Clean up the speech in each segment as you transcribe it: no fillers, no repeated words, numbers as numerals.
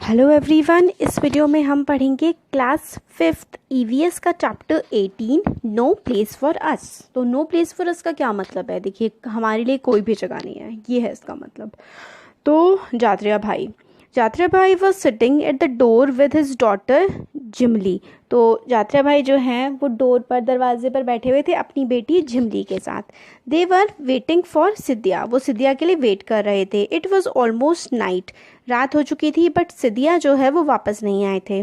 Hello everyone, इस video में हम पढ़ेंगे क्लास 5th ईवीएस का chapter 18 no place for us. तो नो प्लेस फॉर अस का क्या मतलब है? देखिए, हमारे लिए कोई भी जगह नहीं है, ये है इसका मतलब। तो जात्रिया भाई was sitting at the door with his daughter Jimli. तो जात्रिया भाई जो हैं वो डोर पर, दरवाजे पर बैठे हुए थे अपनी बेटी जिमली के साथ। दे वर वेटिंग फॉर सिद्धिया, वो सिद्धिया के लिए वेट कर रहे थे। इट वॉज ऑलमोस्ट नाइट, रात हो चुकी थी, बट सिद्धिया जो है वो वापस नहीं आए थे।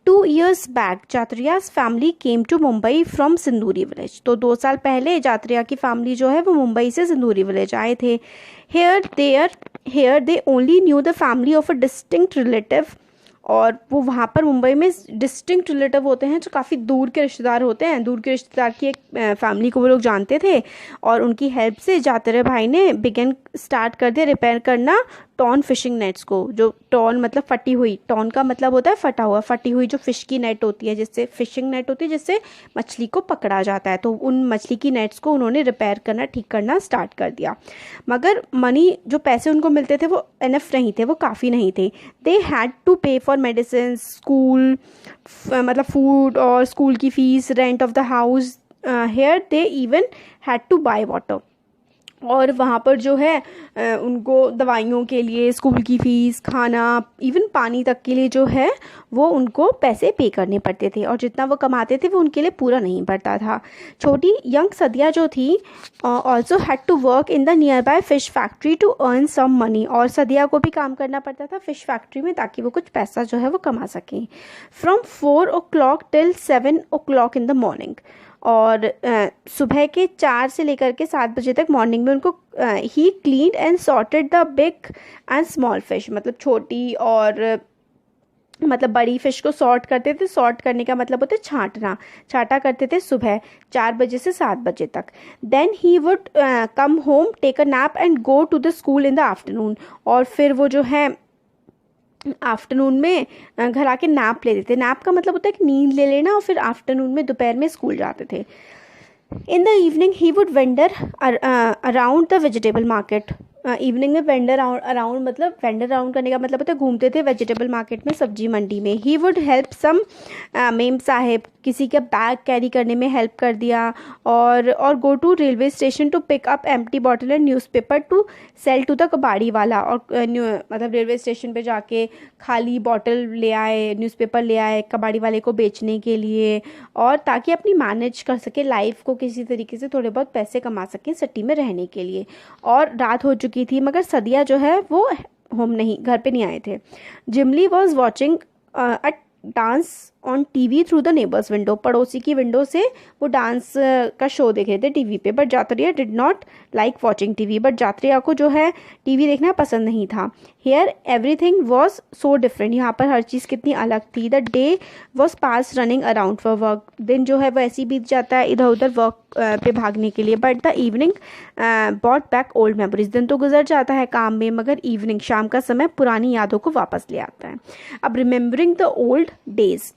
2 years back Jatriya's family came to Mumbai from Sinduri village. तो 2 साल पहले जात्रिया की फैमिली जो है वो मुंबई से सिंदूरी विलेज आए थे। Here they only knew the family of a distinct relative. और वो वहाँ पर मुंबई में डिस्टिंक्ट रिलेटिव होते हैं जो काफ़ी दूर के रिश्तेदार होते हैं। दूर के रिश्तेदार की एक फैमिली को वो लोग जानते थे, और उनकी हेल्प से जात्रिया भाई ने स्टार्ट कर दिया रिपेयर करना टॉन फिशिंग नेट्स को। जो टॉन मतलब फटी हुई, टॉन का मतलब होता है फटा हुआ, फटी हुई जो फिश की नेट होती है, जिससे फिशिंग नेट होती है जिससे मछली को पकड़ा जाता है। तो उन मछली की नेट्स को उन्होंने रिपेयर करना, ठीक करना स्टार्ट कर दिया। मगर मनी, जो पैसे उनको मिलते थे वो इनफ नहीं थे, वो काफ़ी नहीं थे। They had to pay for medicine, school मतलब फूड और स्कूल की fees, rent of the house. Here they even had to buy water. और वहाँ पर जो है उनको दवाइयों के लिए, स्कूल की फ़ीस, खाना, इवन पानी तक के लिए जो है वो उनको पैसे पे करने पड़ते थे। और जितना वो कमाते थे वो उनके लिए पूरा नहीं पड़ता था। छोटी यंग सदिया जो थी also had to work in the near by fish factory to earn some money. और सदिया को भी काम करना पड़ता था फिश फैक्ट्री में, ताकि वो कुछ पैसा जो है वो कमा सकें। From 4 o'clock till 7 o'clock in the morning. और सुबह के 4 से लेकर के 7 बजे तक मॉर्निंग में उनको ही clean and sorted the big and small fish, मतलब छोटी और मतलब बड़ी फ़िश को सॉर्ट करते थे। सॉर्ट करने का मतलब होता है छांटना, छांटा करते थे सुबह 4 बजे से 7 बजे तक। Then he would come home, take a nap and go to the school in the afternoon. और फिर वो जो है आफ्टरनून में घर आके नैप लेते थे। नैप का मतलब होता है कि नींद ले लेना, और फिर आफ्टरनून में, दोपहर में स्कूल जाते थे। In the evening he would vendor around the vegetable market. Evening में वेंडर अराउंड मतलब वेंडर अराउंड करने का मतलब होता है घूमते थे वेजिटेबल मार्केट में, सब्जी मंडी में। He would help some memsahib, किसी का बैग कैरी करने में हेल्प कर दिया। और go to railway station to pick up empty bottle and newspaper to sell to the कबाड़ी वाला। और मतलब रेलवे स्टेशन पे जाके खाली बॉटल ले आए, न्यूज़पेपर ले आए कबाड़ी वाले को बेचने के लिए, और ताकि अपनी मैनेज कर सके लाइफ को, किसी तरीके से थोड़े बहुत पैसे कमा सकें सिटी में रहने के लिए। और रात हो चुकी थी, मगर सदिया जो है वो घर पे नहीं आए थे। Jimli was watching a dance on TV through the neighbour's window. पड़ोसी की विंडो से वो डांस का शो देख रहे थे टीवी पे। But Jatriya did not like watching TV, but Jatriya को जो है टीवी देखना पसंद नहीं था। Here everything was so different, यहाँ पर हर चीज़ कितनी अलग थी। The day was pass running around for work, दिन जो है वो ऐसे ही बीत जाता है इधर उधर वर्क पे भागने के लिए। But the evening bought back old memories, दिन तो गुजर जाता है काम में, मगर इवनिंग, शाम का समय, पुरानी यादों को वापस ले आता है। अब रिमेम्बरिंग द ओल्ड डेज,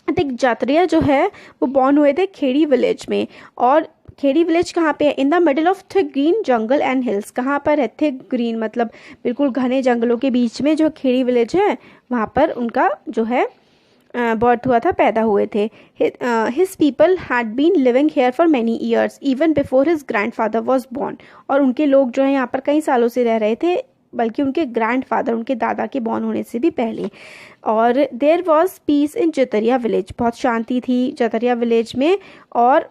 देख जात्रिया जो है वो बॉर्न हुए थे खेड़ी विलेज में। और खेड़ी विलेज कहाँ पे है? In the middle of thick green jungle and hills. कहाँ पर है? थिक ग्रीन मतलब बिल्कुल घने जंगलों के बीच में जो खेड़ी विलेज है, वहाँ पर उनका जो है बर्थ हुआ था, पैदा हुए थे। His people had been living here for many years even before his grandfather was born. और उनके लोग जो है यहाँ पर कई सालों से रह रहे थे, बल्कि उनके ग्रैंडफादर, उनके दादा के बॉर्न होने से भी पहले। और there was peace in Jatriya village, बहुत शांति थी जतरिया विलेज में। और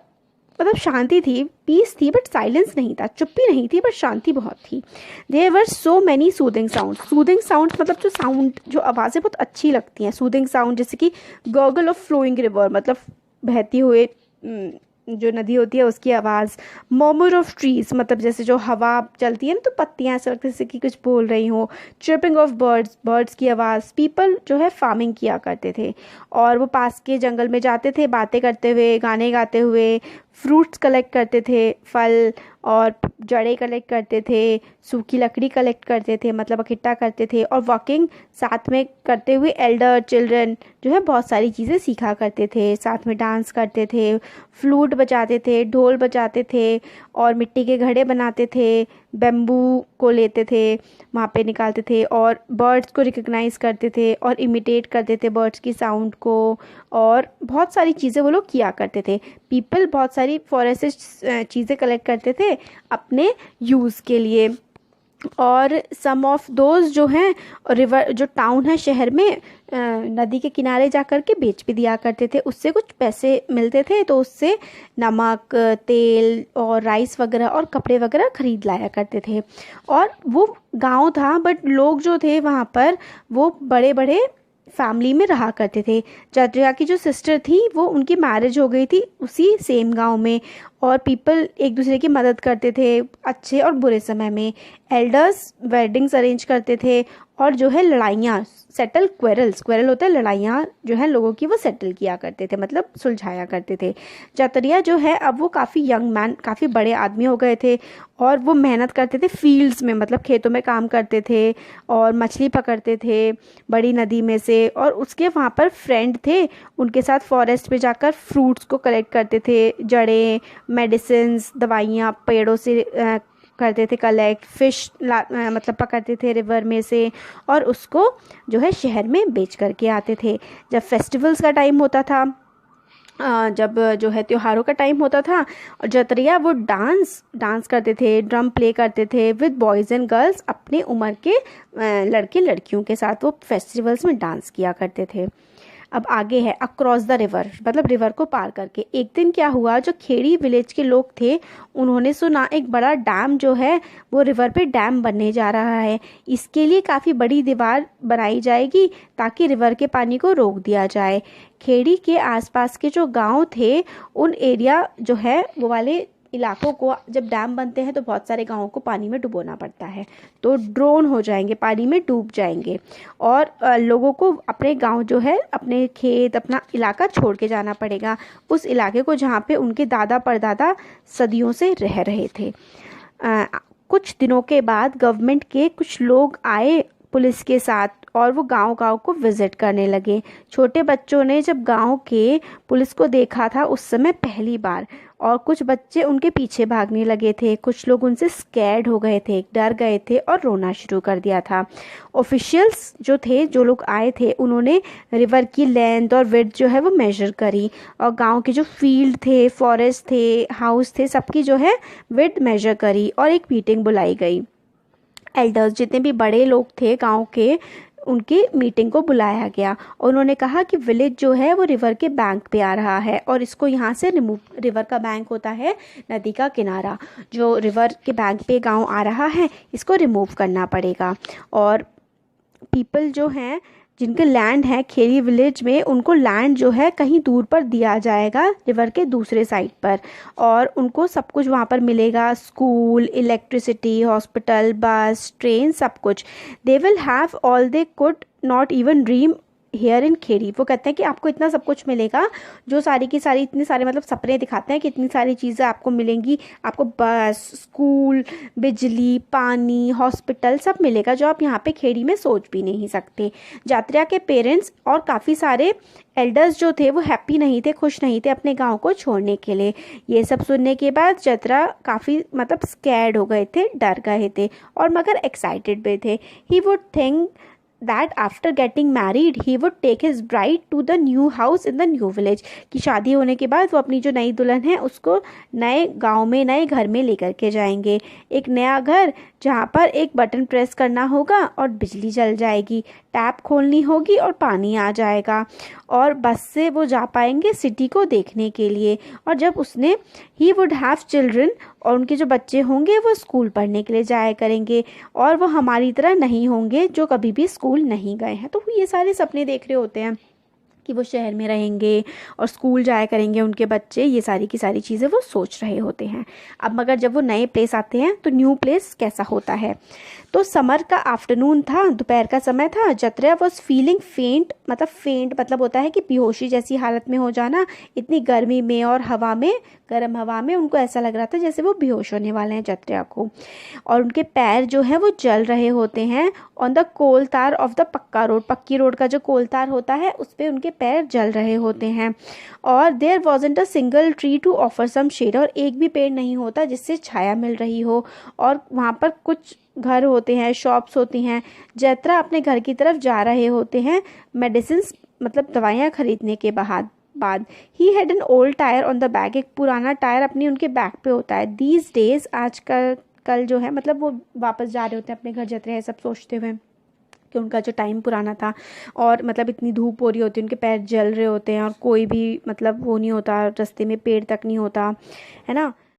मतलब शांति थी, पीस थी, बट साइलेंस नहीं था, चुप्पी नहीं थी, बट शांति बहुत थी। There were so many soothing sound. Soothing sound मतलब जो साउंड, जो आवाज़ें बहुत अच्छी लगती हैं। सूदिंग साउंड जैसे कि गर्गल ऑफ फ्लोइंग रिवर, मतलब बहती हुए जो नदी होती है उसकी आवाज़। मर्मर ऑफ ट्रीज, मतलब जैसे जो हवा चलती है ना तो पत्तियाँ ऐसे लगती है जैसे कि कुछ बोल रही हो। चिर्पिंग ऑफ बर्ड्स, बर्ड्स की आवाज़। पीपल जो है फार्मिंग किया करते थे, और वो पास के जंगल में जाते थे बातें करते हुए, गाने गाते हुए। फ्रूट्स कलेक्ट करते थे, फल और जड़ें कलेक्ट करते थे, सूखी लकड़ी कलेक्ट करते थे, मतलब इकट्ठा करते थे। और वॉकिंग साथ में करते हुए एल्डर चिल्ड्रन जो है बहुत सारी चीज़ें सीखा करते थे, साथ में डांस करते थे, फ्लूट बजाते थे, ढोल बजाते थे, और मिट्टी के घड़े बनाते थे। बेम्बू को लेते थे, वहाँ पे निकालते थे और बर्ड्स को रिकग्नाइज करते थे और इमिटेट करते थे बर्ड्स की साउंड को, और बहुत सारी चीज़ें वो लोग किया करते थे। पीपल बहुत सारी फॉरेस्ट से चीज़ें कलेक्ट करते थे अपने यूज़ के लिए। और सम ऑफ दोज जो हैं रिवर, जो टाउन है शहर में, नदी के किनारे जा कर के बेच भी दिया करते थे, उससे कुछ पैसे मिलते थे, तो उससे नमक, तेल और राइस वगैरह और कपड़े वगैरह खरीद लाया करते थे। और वो गांव था, बट लोग जो थे वहाँ पर वो बड़े बड़े फैमिली में रहा करते थे। जट्रिया की जो सिस्टर थी वो, उनकी मैरिज हो गई थी उसी सेम गांव में, और पीपल एक दूसरे की मदद करते थे अच्छे और बुरे समय में। एल्डर्स वेडिंग्स अरेंज करते थे, और जो है लड़ाइयाँ सेटल, क्वेरल होता है लड़ाइयाँ जो है लोगों की, वो सेटल किया करते थे, मतलब सुलझाया करते थे। जतरिया जो है अब वो काफ़ी यंग मैन, काफ़ी बड़े आदमी हो गए थे, और वो मेहनत करते थे फील्ड्स में, मतलब खेतों में काम करते थे और मछली पकड़ते थे बड़ी नदी में से। और उसके वहाँ पर फ्रेंड थे, उनके साथ फॉरेस्ट में जाकर फ्रूट्स को कलेक्ट करते थे, जड़ें, मेडिसिन्स, दवाइयाँ पेड़ों से करते थे कलेक्ट, फिश मतलब पकड़ते थे रिवर में से, और उसको जो है शहर में बेच करके आते थे। जब फेस्टिवल्स का टाइम होता था, जब जो है त्योहारों का टाइम होता था, और जतरिया वो डांस करते थे, ड्रम प्ले करते थे विद बॉयज़ एंड गर्ल्स, अपने उम्र के लड़के लड़कियों के साथ वो फेस्टिवल्स में डांस किया करते थे। अब आगे है अक्रॉस द रिवर, मतलब रिवर को पार करके। एक दिन क्या हुआ, जो खेड़ी विलेज के लोग थे उन्होंने सुना एक बड़ा डैम जो है वो रिवर पे डैम बनने जा रहा है, इसके लिए काफ़ी बड़ी दीवार बनाई जाएगी ताकि रिवर के पानी को रोक दिया जाए। खेड़ी के आसपास के जो गांव थे उन एरिया जो है वो वाले इलाकों को, जब डैम बनते हैं तो बहुत सारे गांवों को पानी में डुबोना पड़ता है, तो ड्रोन हो जाएंगे, पानी में डूब जाएंगे, और लोगों को अपने गांव जो है, अपने खेत, अपना इलाका छोड़ के जाना पड़ेगा, उस इलाके को जहाँ पे उनके दादा परदादा सदियों से रह रहे थे। कुछ दिनों के बाद गवर्नमेंट के कुछ लोग आए पुलिस के साथ, और वो गांव को विज़िट करने लगे। छोटे बच्चों ने जब गांव के पुलिस को देखा था उस समय पहली बार, और कुछ बच्चे उनके पीछे भागने लगे थे, कुछ लोग उनसे स्कैर्ड हो गए थे, डर गए थे और रोना शुरू कर दिया था। ऑफिशियल्स जो थे, जो लोग आए थे, उन्होंने रिवर की लेंथ और विड्थ जो है वो मेजर करी, और गांव के जो फील्ड थे, फॉरेस्ट थे, हाउस थे, सबकी जो है विड्थ मेजर करी, और एक मीटिंग बुलाई गई। एल्डर्स, जितने भी बड़े लोग थे गांव के, उनकी मीटिंग को बुलाया गया, और उन्होंने कहा कि विलेज जो है वो रिवर के बैंक पे आ रहा है, और इसको यहाँ से रिमूव, रिवर का बैंक होता है नदी का किनारा, जो रिवर के बैंक पे गांव आ रहा है इसको रिमूव करना पड़ेगा। और पीपल जो हैं, जिनके लैंड है खेड़ी विलेज में, उनको लैंड जो है कहीं दूर पर दिया जाएगा रिवर के दूसरे साइड पर, और उनको सब कुछ वहाँ पर मिलेगा, school, electricity, hospital, bus, train, सब कुछ। They will have all they could not even dream here in Khedi. वो कहते हैं कि आपको इतना सब कुछ मिलेगा, जो सारी की सारी, इतने सारे मतलब सपने दिखाते हैं कि इतनी सारी चीज़ें आपको मिलेंगी, आपको बस, स्कूल, बिजली, पानी, हॉस्पिटल, सब मिलेगा, जो आप यहाँ पे खेड़ी में सोच भी नहीं सकते। जात्रिया के पेरेंट्स और काफ़ी सारे एल्डर्स जो थे वो हैप्पी नहीं थे, खुश नहीं थे अपने गांव को छोड़ने के लिए। ये सब सुनने के बाद जतरा काफ़ी मतलब स्कैर्ड हो गए थे, डर गए थे, और मगर एक्साइटेड भी थे। He would think that after getting married he would take his bride to the new house in the new village, कि शादी होने के बाद वो अपनी जो नई दुल्हन है उसको नए गांव में, नए घर में लेकर के जाएंगे। एक नया घर जहाँ पर एक बटन प्रेस करना होगा और बिजली जल जाएगी, टैप खोलनी होगी और पानी आ जाएगा, और बस से वो जा पाएंगे सिटी को देखने के लिए। और जब उसने ही वुड हैव चिल्ड्रन, और उनके जो बच्चे होंगे वो स्कूल पढ़ने के लिए जाया करेंगे, और वो हमारी तरह नहीं होंगे जो कभी भी स्कूल नहीं गए हैं। तो ये सारे सपने देख रहे होते हैं कि वो शहर में रहेंगे और स्कूल जाया करेंगे उनके बच्चे, ये सारी की सारी चीज़ें वो सोच रहे होते हैं। अब मगर जब वो नए प्लेस आते हैं तो न्यू प्लेस कैसा होता है। तो समर का आफ्टरनून था, दोपहर का समय था। जत्रिया वॉज फीलिंग फेंट, मतलब फेंट मतलब होता है कि बेहोशी जैसी हालत में हो जाना, इतनी गर्मी में और हवा में, गर्म हवा में उनको ऐसा लग रहा था जैसे वो बेहोश होने वाले हैं जत्रिया को। और उनके पैर जो है वो जल रहे होते हैं ऑन द कोल तार ऑफ द पक्का रोड, पक्की रोड का जो कोल तार होता है उस पर उनके पैर जल रहे होते हैं। और there wasn't a single tree to offer some shade, और एक भी पेड़ नहीं होता जिससे छाया मिल रही हो। और वहाँ पर कुछ घर होते हैं, शॉप्स होती हैं। जैत्रा अपने घर की तरफ जा रहे होते हैं मेडिसिन मतलब दवाइयाँ खरीदने के बाद he had an old tyre on the back, एक पुराना टायर अपनी उनके बैक पे होता है। दीज डेज, कल जो है मतलब वो वापस जा रहे होते हैं अपने घर, जैत्रा है सब सोचते हुए कि उनका जो टाइम पुराना था और मतलब इतनी धूप हो रही होती है, उनके पैर जल रहे होते हैं और कोई भी मतलब वो नहीं होता, रास्ते में पेड़ तक नहीं होता है ना।